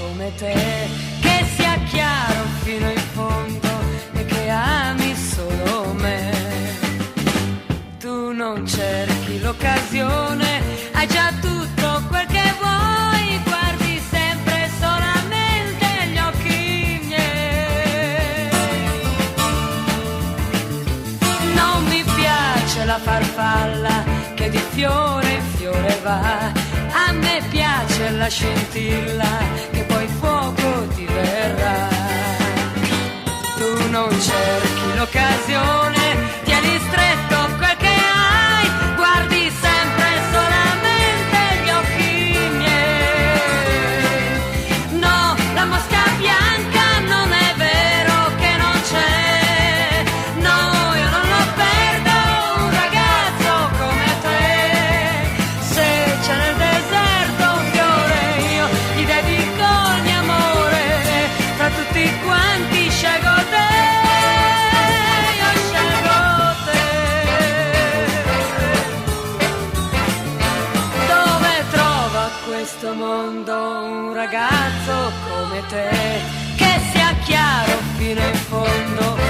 come te, che sia chiaro fino in fondo e che ami solo me. Tu non cerchi l'occasione, hai già tutto quel che vuoi, guardi sempre solamente gli occhi miei. Non mi piace la farfalla che di fiore in fiore va, a me piace la scintilla che poi fuoco ti verrà. Tu non cerchi l'occasione, tieni stretto quel che hai, guardi sempre solamente gli occhi miei. No, la mosca bianca non è vero che non c'è, no, io non lo perdo un ragazzo come te. Se c'è nel deserto un fiore io gli dedico il mio amore, tra tutti quanti scelgo te, io scelgo te. Dove trova questo mondo un ragazzo come te, che sia chiaro fino in fondo